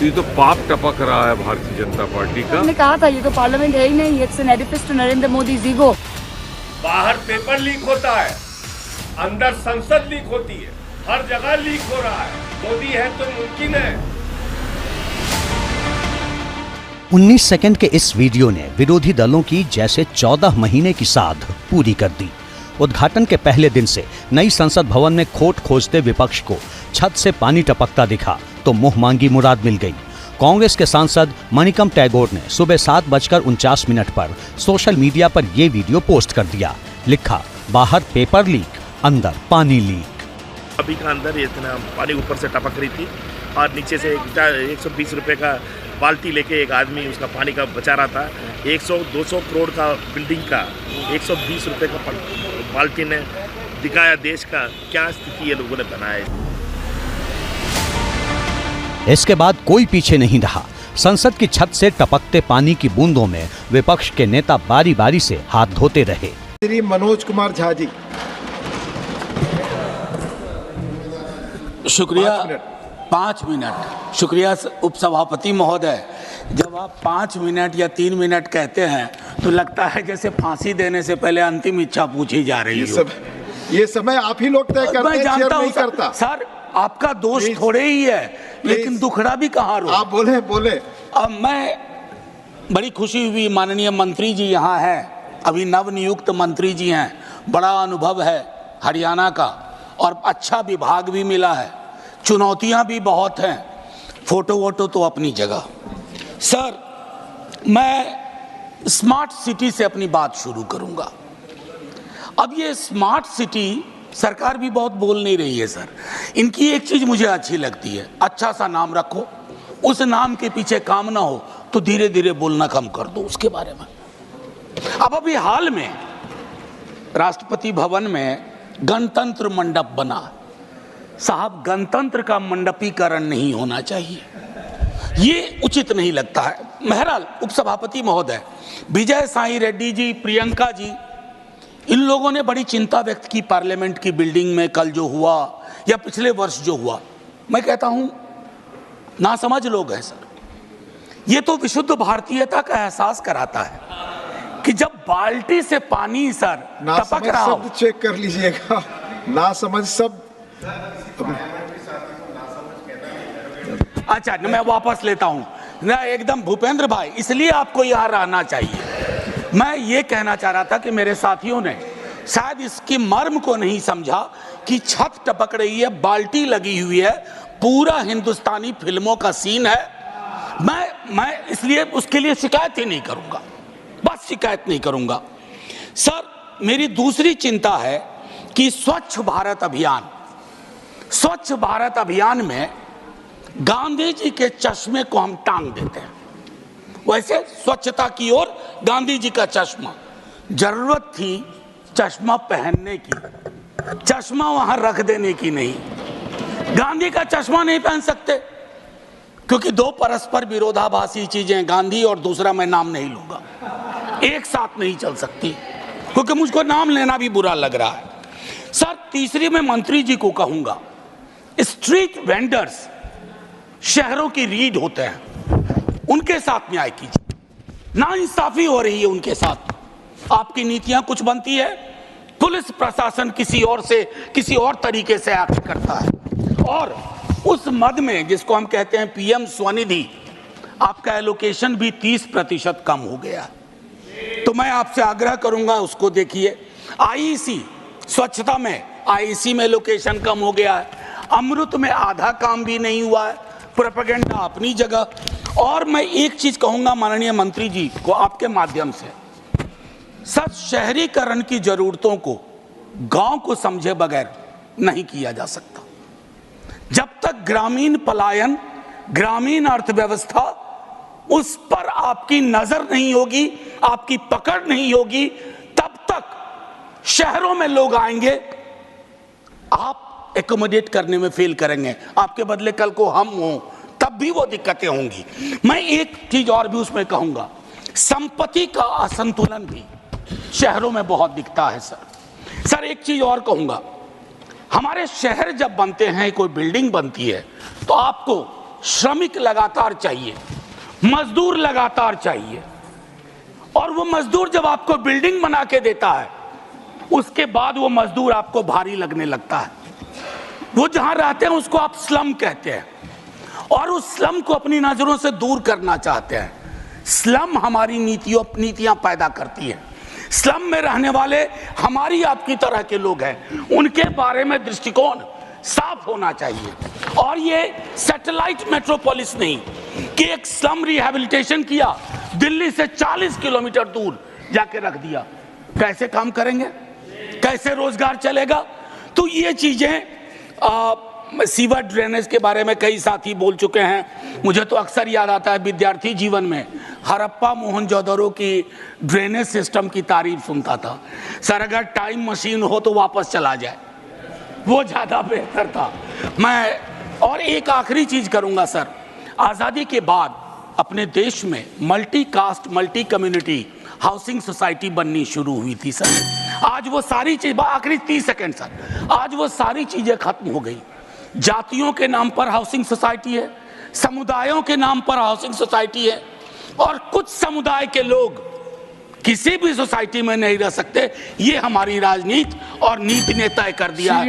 ये तो पाप टपक रहा है भारतीय जनता पार्टी का। हमने कहा था ये तो पार्लियामेंट है ही नहीं, it's an edifice to Narendra Modi's ego. बाहर पेपर लीक होता है, अंदर संसद लीक होती है, हर जगह लीक हो रहा है। मोदी है तो मुमकिन है। 19 सेकंड के इस वीडियो ने विरोधी दलों की जैसे 14 महीने की साध पूरी कर दी। उद्घाटन के पहले दिन से नई संसद भवन में खोट खोजते विपक्ष को छत से पानी टपकता दिखा तो मुंह मांगी मुराद मिल गई। कांग्रेस के सांसद मणिकम टैगोर ने सुबह 7:49 पर सोशल मीडिया पर यह वीडियो पोस्ट कर दिया। लिखा, बाहर पेपर लीक, अंदर पानी लीक। अभी का अंदर इतना पानी ऊपर से टपक रही थी और नीचे से 120 रुपए का बाल्टी लेके एक आदमी उसका पानी का बचा रहा था। 100-200 करोड़ का बिल्डिंग का 120 रुपए का बाल्टी ने दिखाया देश का क्या स्थिति ये लोगों ने बनाया। इसके बाद कोई पीछे नहीं रहा। संसद की छत से टपकते पानी की बूंदों में विपक्ष के नेता बारी बारी से हाथ धोते रहे। श्री मनोज कुमार झा जी, शुक्रिया। 5 मिनट। शुक्रिया उपसभापति महोदय। जब आप 5 मिनट या 3 मिनट कहते हैं तो लगता है जैसे फांसी देने से पहले अंतिम इच्छा पूछी जा रही है। ये समय आप ही लोग तय करते हैं, चेयर नहीं करता। सर, आपका दोष थोड़े ही है, लेकिन दुखड़ा भी कहाँ रो। आप बोले। अब मैं बड़ी खुशी हुई, माननीय मंत्री जी यहाँ हैं, अभी नवनियुक्त मंत्री जी हैं, बड़ा अनुभव है हरियाणा का और अच्छा विभाग भी मिला है, चुनौतियाँ भी बहुत हैं, फोटो वोटो तो अपनी जगह। सर, मैं स्मार्ट सिटी से अपनी बात शुरू करूँगा। अब ये स्मार्ट सिटी सरकार भी बहुत बोल नहीं रही है सर। इनकी एक चीज मुझे अच्छी लगती है, अच्छा सा नाम रखो, उस नाम के पीछे काम ना हो तो धीरे धीरे बोलना कम कर दो उसके बारे में। अब अभी हाल में राष्ट्रपति भवन में गणतंत्र मंडप बना। साहब, गणतंत्र का मंडपीकरण नहीं होना चाहिए, ये उचित नहीं लगता है। बहरहाल उपसभापति महोदय, विजय साई रेड्डी जी, प्रियंका जी, इन लोगों ने बड़ी चिंता व्यक्त की पार्लियामेंट की बिल्डिंग में कल जो हुआ या पिछले वर्ष जो हुआ। मैं कहता हूं नासमझ लोग हैं सर। ये तो विशुद्ध भारतीयता का एहसास कराता है कि जब बाल्टी से पानी सर टपक रहा हो। चेक कर लीजिएगा, नासमझ सब। अच्छा, मैं वापस लेता हूं ना, एकदम भूपेंद्र भाई, इसलिए आपको यहां रहना चाहिए। मैं ये कहना चाह रहा था कि मेरे साथियों ने शायद इसकी मर्म को नहीं समझा कि छत टपक रही है, बाल्टी लगी हुई है, पूरा हिंदुस्तानी फिल्मों का सीन है। मैं इसलिए उसके लिए शिकायत ही नहीं करूंगा, बस शिकायत नहीं करूंगा। सर, मेरी दूसरी चिंता है कि स्वच्छ भारत अभियान में गांधी जी के चश्मे को हम टांग देते हैं। वैसे स्वच्छता की ओर गांधी जी का चश्मा, जरूरत थी चश्मा पहनने की, चश्मा वहां रख देने की नहीं। गांधी का चश्मा नहीं पहन सकते क्योंकि दो परस्पर विरोधाभासी चीजें, गांधी और दूसरा मैं नाम नहीं लूंगा, एक साथ नहीं चल सकती क्योंकि मुझको नाम लेना भी बुरा लग रहा है। सर, तीसरी मैं मंत्री जी को कहूंगा, स्ट्रीट वेंडर्स शहरों की रीढ़ होते हैं, उनके साथ न्याय कीजिए। नाइंसाफी हो रही है उनके साथ। आपकी नीतियां कुछ बनती है, पुलिस प्रशासन किसी और तरीके से एक्ट करता है और उस मद में जिसको हम कहते हैं पीएम स्वनिधि, आपका एलोकेशन भी 30% कम हो गया। तो मैं आपसे आग्रह करूंगा उसको देखिए। आईईसी स्वच्छता में, आईईसी में एलोकेशन कम हो गया है। अमृत में आधा काम भी नहीं हुआ है, प्रोपेगेंडा अपनी जगह। और मैं एक चीज कहूंगा माननीय मंत्री जी को आपके माध्यम से, सर, शहरीकरण की जरूरतों को गांव को समझे बगैर नहीं किया जा सकता। जब तक ग्रामीण पलायन, ग्रामीण अर्थव्यवस्था, उस पर आपकी नजर नहीं होगी, आपकी पकड़ नहीं होगी, तब तक शहरों में लोग आएंगे, आप एकोमोडेट करने में फेल करेंगे। आपके बदले कल को हम हों तब भी वो दिक्कतें होंगी। मैं एक चीज और भी उसमें कहूंगा, संपत्ति का असंतुलन भी शहरों में बहुत दिखता है सर। एक चीज और कहूंगा, हमारे शहर जब बनते हैं, कोई बिल्डिंग बनती है तो आपको श्रमिक लगातार चाहिए, मजदूर लगातार चाहिए। और वो मजदूर जब आपको बिल्डिंग बना के देता है, उसके बाद वो मजदूर आपको भारी लगने लगता है। वो जहां रहते हैं उसको आप स्लम कहते हैं, और उस स्लम को अपनी नजरों से दूर करना चाहते हैं। स्लम हमारी नीतियां पैदा करती है। स्लम में रहने वाले हमारी आपकी तरह के लोग हैं, उनके बारे में दृष्टिकोण साफ होना चाहिए। और ये सैटेलाइट मेट्रोपोलिस नहीं कि एक स्लम रिहैबिलिटेशन किया, दिल्ली से 40 किलोमीटर दूर जाके रख दिया। कैसे काम करेंगे, कैसे रोजगार चलेगा? तो ये चीजें सीवर ड्रेनेज के बारे में कई साथी बोल चुके हैं। मुझे तो अक्सर याद आता है विद्यार्थी जीवन में हड़प्पा मोहनजोदड़ो की ड्रेनेज सिस्टम की तारीफ सुनता था। सर अगर टाइम मशीन हो तो वापस चला जाए, वो ज्यादा बेहतर था। मैं और एक आखिरी चीज करूंगा सर, आजादी के बाद अपने देश में multi caste multi community housing society बननी शुरू हुई थी सर। आज वो सारी चीज, आखिरी 30 सेकंड सर, आज वो सारी चीजें खत्म हो गई। जातियों के नाम पर हाउसिंग सोसाइटी है, समुदायों के नाम पर हाउसिंग सोसाइटी है, और कुछ समुदाय के लोग किसी भी सोसाइटी में नहीं रह सकते। ये हमारी राजनीति और नीति ने तय कर दिया है।